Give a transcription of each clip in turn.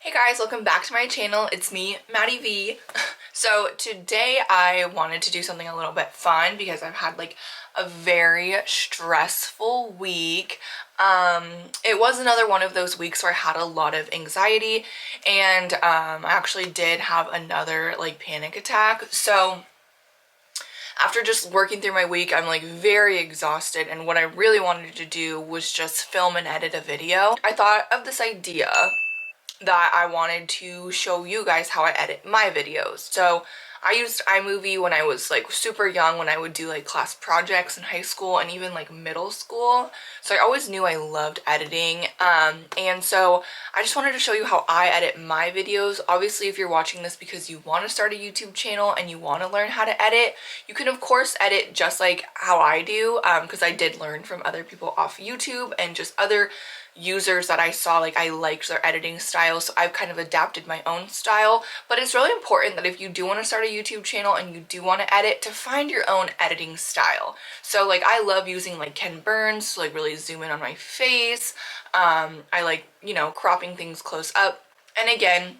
Hey guys, welcome back to my channel. It's me, Maddie V. So today I wanted to do something a little bit fun because I've had like a very stressful week. It was another one of those weeks where I had a lot of anxiety and I actually did have another like panic attack. So after just working through my week, I'm like very exhausted, and what I really wanted to do was just film and edit a video. I thought of this idea that I wanted to show you guys how I edit my videos. So I used iMovie when I was like super young, when I would do like class projects in high school and even like middle school. So I always knew I loved editing. And so I just wanted to show you how I edit my videos. Obviously, if you're watching this because you want to start a YouTube channel and you want to learn how to edit, you can of course edit just like how I do, because I did learn from other people off YouTube and just other users that I saw, like I liked their editing style, so I've kind of adapted my own style. But it's really important that if you do want to start a YouTube channel and you do want to edit, to find your own editing style. So like I love using like Ken Burns to like really zoom in on my face. I like, you know, cropping things close up. And again,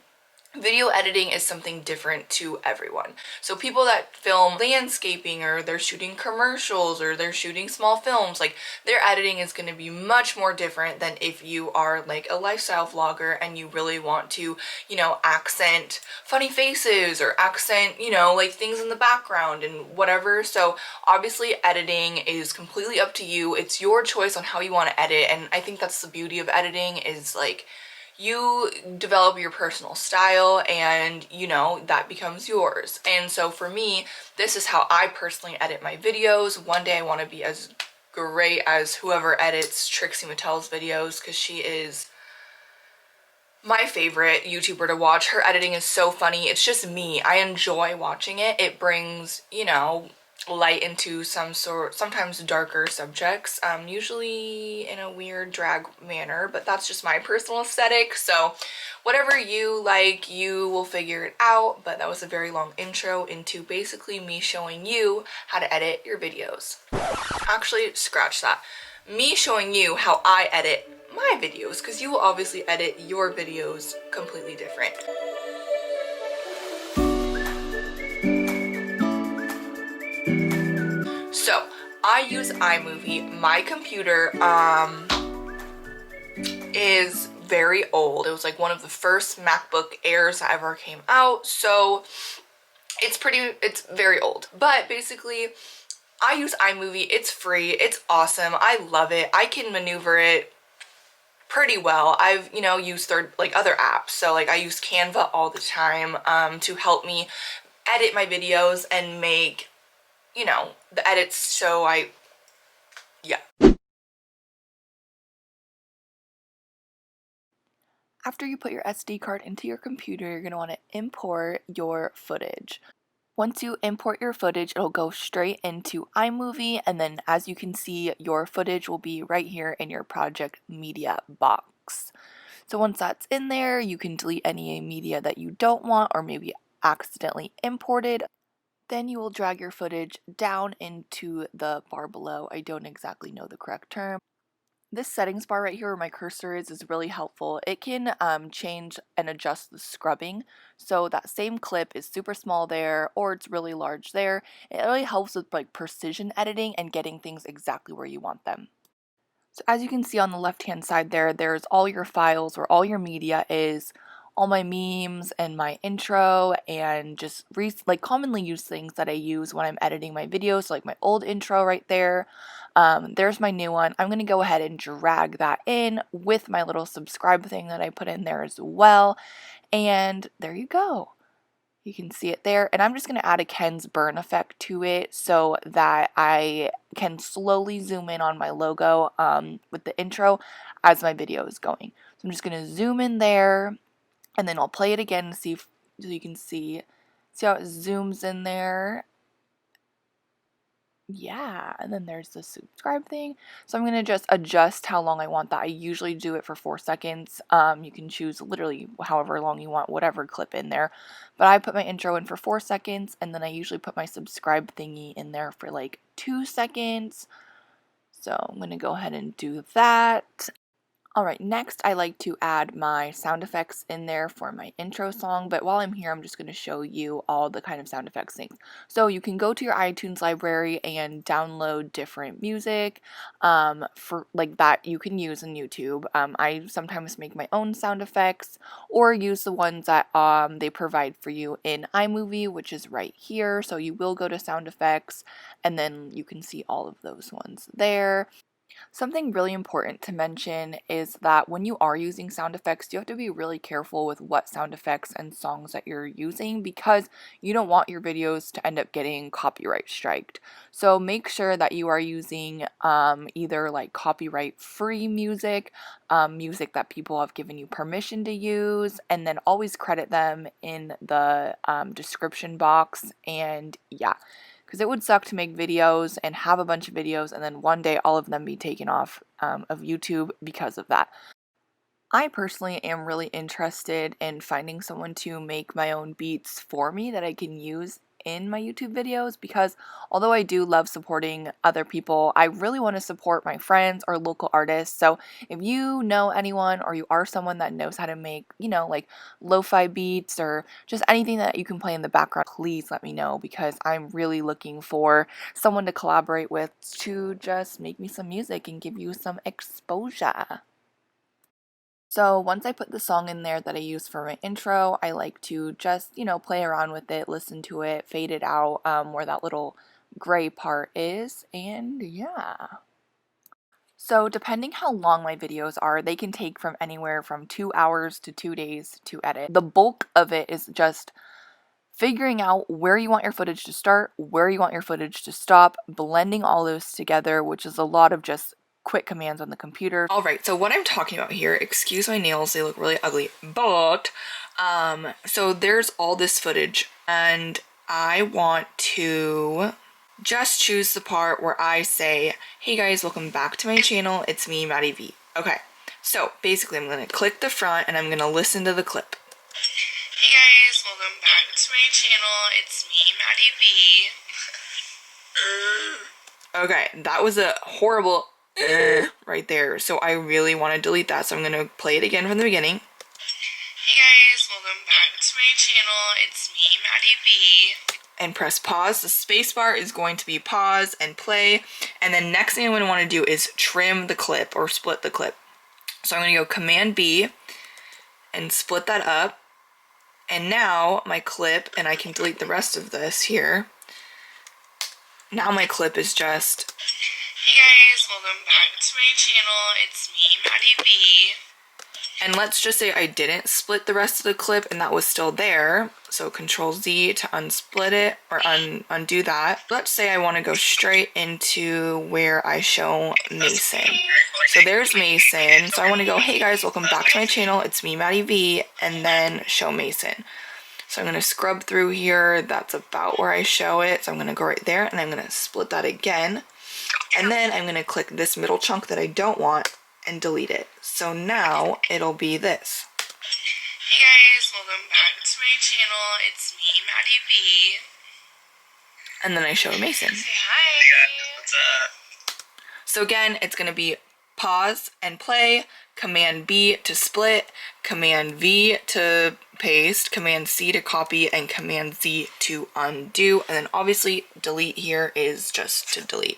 video editing is something different to everyone. So people that film landscaping, or they're shooting commercials, or they're shooting small films, like their editing is going to be much more different than if you are like a lifestyle vlogger and you really want to, you know, accent funny faces or accent, you know, like things in the background and whatever. So obviously editing is completely up to you. It's your choice on how you want to edit, and I think that's the beauty of editing, is like you develop your personal style and, you know, that becomes yours. And so for me, this is how I personally edit my videos. One day I want to be as great as whoever edits Trixie Mattel's videos, because she is my favorite YouTuber to watch. Her editing is so funny. It's just me. I enjoy watching it. It brings, you know, light into sometimes darker subjects, usually in a weird drag manner, but that's just my personal aesthetic. So whatever you like, you will figure it out. But that was a very long intro into basically me showing you how to edit your videos. Actually, scratch that. Me showing you how I edit my videos, because you will obviously edit your videos completely different. So I use iMovie. My computer is very old. It was like one of the first MacBook Airs that ever came out, so it's very old. But basically I use iMovie. It's free, it's awesome, I love it. I can maneuver it pretty well. I've, you know, used other apps. So like I use Canva all the time to help me edit my videos and make, you know, the edits. So yeah. After you put your SD card into your computer, you're going to want to import your footage. Once you import your footage, it'll go straight into iMovie, and then as you can see, your footage will be right here in your project media box. So once that's in there, you can delete any media that you don't want or maybe accidentally imported. Then you will drag your footage down into the bar below. I don't exactly know the correct term. This settings bar right here where my cursor is really helpful. It can change and adjust the scrubbing. So that same clip is super small there, or it's really large there. It really helps with like precision editing and getting things exactly where you want them. So as you can see on the left hand side there, there's all your files where all your media is, all my memes and my intro, and just like commonly used things that I use when I'm editing my videos. So like my old intro right there. There's my new one. I'm going to go ahead and drag that in with my little subscribe thing that I put in there as well. And there you go. You can see it there, and I'm just going to add a Ken's burn effect to it so that I can slowly zoom in on my logo with the intro as my video is going. So I'm just going to zoom in there, and then I'll play it again to see so you can see how it zooms in there. Yeah, and then there's the subscribe thing. So I'm going to just adjust how long I want that. I usually do it for 4 seconds. You can choose literally however long you want, whatever clip in there. But I put my intro in for 4 seconds, and then I usually put my subscribe thingy in there for like 2 seconds. So I'm going to go ahead and do that. Alright, next I like to add my sound effects in there for my intro song, but while I'm here I'm just going to show you all the kind of sound effects things. So you can go to your iTunes library and download different music for like that you can use in YouTube. I sometimes make my own sound effects or use the ones that they provide for you in iMovie, which is right here. So you will go to sound effects and then you can see all of those ones there. Something really important to mention is that when you are using sound effects, you have to be really careful with what sound effects and songs that you're using because you don't want your videos to end up getting copyright striked. So make sure that you are using either like copyright free music, music that people have given you permission to use, and then always credit them in the description box. And yeah, because it would suck to make videos and have a bunch of videos and then one day all of them be taken off of YouTube because of that. I personally am really interested in finding someone to make my own beats for me that I can use in my YouTube videos because although I do love supporting other people, I really want to support my friends or local artists. So if you know anyone or you are someone that knows how to make, like lo-fi beats or just anything that you can play in the background, please let me know because I'm really looking for someone to collaborate with to just make me some music and give you some exposure. So once I put the song in there that I use for my intro, I like to just, play around with it, listen to it, fade it out where that little gray part is, and yeah. So depending how long my videos are, they can take from anywhere from 2 hours to 2 days to edit. The bulk of it is just figuring out where you want your footage to start, where you want your footage to stop, blending all those together, which is a lot of just quick commands on the computer. Alright, so what I'm talking about here, excuse my nails, they look really ugly, but, so there's all this footage, and I want to just choose the part where I say, hey guys, welcome back to my channel, it's me, Maddie V. Okay, so basically I'm going to click the front and I'm going to listen to the clip. Hey guys, welcome back to my channel, it's me, Maddie V. Okay, that was a horrible right there, so I really want to delete that, so I'm going to play it again from the beginning. Hey guys, welcome back to my channel, it's me, Maddie V. And press pause. The space bar is going to be pause and play, and then next thing I'm going to want to do is trim the clip or split the clip. So I'm going to go Command B and split that up. And now my clip, and I can delete the rest of this here. Now my clip is just, hey guys, welcome back to my channel, it's me, Maddie V. And let's just say I didn't split the rest of the clip and that was still there. So Control Z to unsplit it or undo that. Let's say I want to go straight into where I show Mason. So there's Mason. So I want to go, hey guys, welcome back to my channel. It's me, Maddie V, and then show Mason. So I'm going to scrub through here. That's about where I show it. So I'm going to go right there and I'm going to split that again. And then I'm going to click this middle chunk that I don't want and delete it. So now it'll be this. Hey guys, welcome back to my channel. It's me, Maddie V. And then I show Mason. Say hi. Hey guys, what's up? So again, it's going to be pause and play, Command B to split, Command V to paste, Command C to copy, and Command Z to undo. And then obviously delete here is just to delete.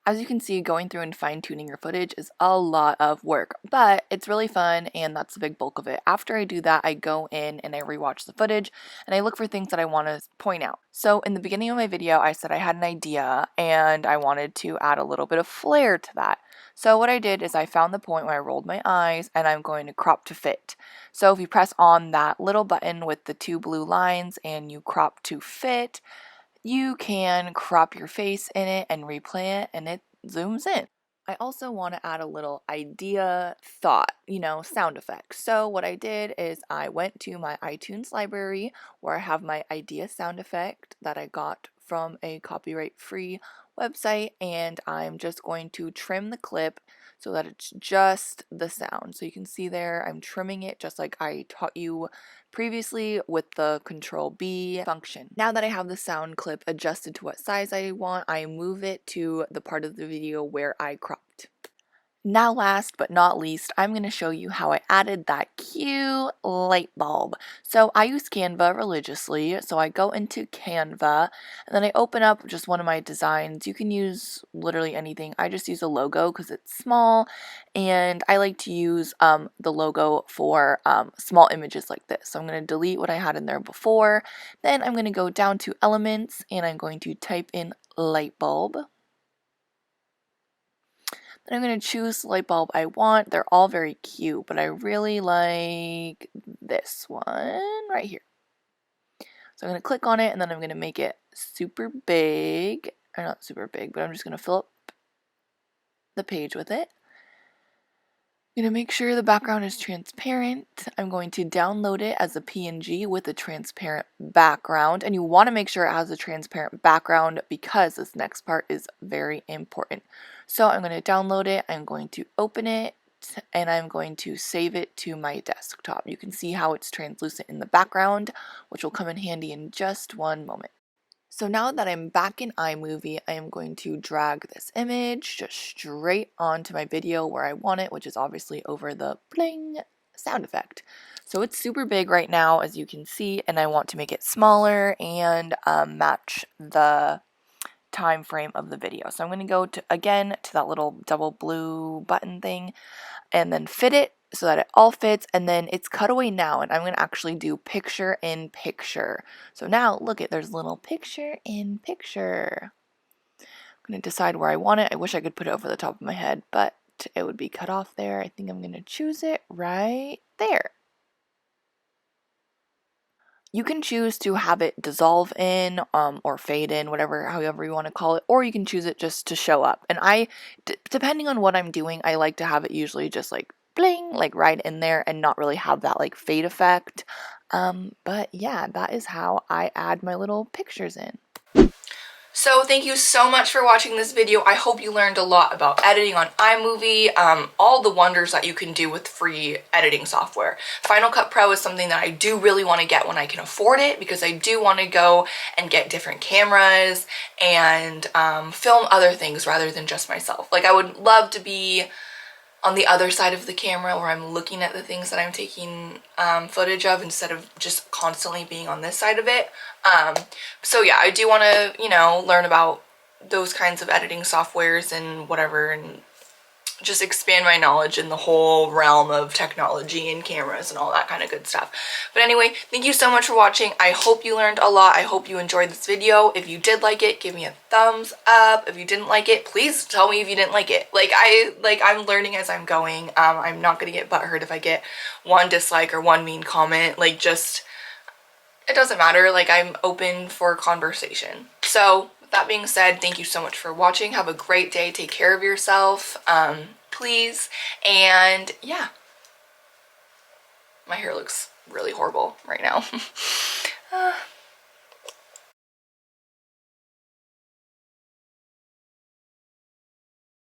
As you can see, going through and fine-tuning your footage is a lot of work, but it's really fun and that's the big bulk of it. After I do that, I go in and I rewatch the footage and I look for things that I want to point out. So in the beginning of my video, I said I had an idea and I wanted to add a little bit of flair to that. So what I did is I found the point where I rolled my eyes and I'm going to crop to fit. So if you press on that little button with the 2 blue lines and you crop to fit, you can crop your face in it and replay it and it zooms in. I also want to add a little idea thought, sound effects. So what I did is I went to my iTunes library where I have my idea sound effect that I got from a copyright-free website, and I'm just going to trim the clip so that it's just the sound. So you can see there I'm trimming it just like I taught you previously with the Control B function. Now that I have the sound clip adjusted to what size I want, I move it to the part of the video where I cropped. Now last but not least, I'm going to show you how I added that cute light bulb. So I use Canva religiously, so I go into Canva and then I open up just one of my designs. You can use literally anything. I just use a logo because it's small, and I like to use the logo for small images like this. So I'm going to delete what I had in there before. Then I'm going to go down to elements and I'm going to type in light bulb. Then I'm going to choose the light bulb I want. They're all very cute, but I really like this one right here. So I'm going to click on it and then I'm going to make it super big. Or not super big, but I'm just going to fill up the page with it. I'm going to make sure the background is transparent. I'm going to download it as a PNG with a transparent background. And you want to make sure it has a transparent background because this next part is very important. So I'm going to download it, I'm going to open it, and I'm going to save it to my desktop. You can see how it's translucent in the background, which will come in handy in just one moment. So now that I'm back in iMovie, I am going to drag this image just straight onto my video where I want it, which is obviously over the bling sound effect. So it's super big right now, as you can see, and I want to make it smaller and match the time frame of the video. So I'm going to go to again to that little double blue button thing and then fit it so that it all fits, and then it's cutaway now, and I'm going to actually do picture in picture. So now look at, there's a little picture in picture. I'm going to decide where I want it. I wish I could put it over the top of my head, but it would be cut off there. I think I'm going to choose it right there. You can choose to have it dissolve in or fade in, however you want to call it, or you can choose it just to show up. And depending on what I'm doing, I like to have it usually just like bling, like right in there and not really have that like fade effect. But yeah, that is how I add my little pictures in. So thank you so much for watching this video. I hope you learned a lot about editing on iMovie, all the wonders that you can do with free editing software. Final Cut Pro is something that I do really want to get when I can afford it, because I do want to go and get different cameras and film other things rather than just myself. Like, I would love to be on the other side of the camera where I'm looking at the things that I'm taking footage of instead of just constantly being on this side of it. So yeah, I do want to, you know, learn about those kinds of editing softwares and whatever, and just expand my knowledge in the whole realm of technology and cameras and all that kind of good stuff. But anyway, thank you so much for watching. I hope you learned a lot. I hope you enjoyed this video. If you did like it, give me a thumbs up. If you didn't like it, please tell me if you didn't like it. I'm learning as I'm going. I'm not gonna get butthurt if I get one dislike or one mean comment. Like, just, it doesn't matter. Like, I'm open for conversation. So with that being said, thank you so much for watching. Have a great day. Take care of yourself, please. And yeah, my hair looks really horrible right now.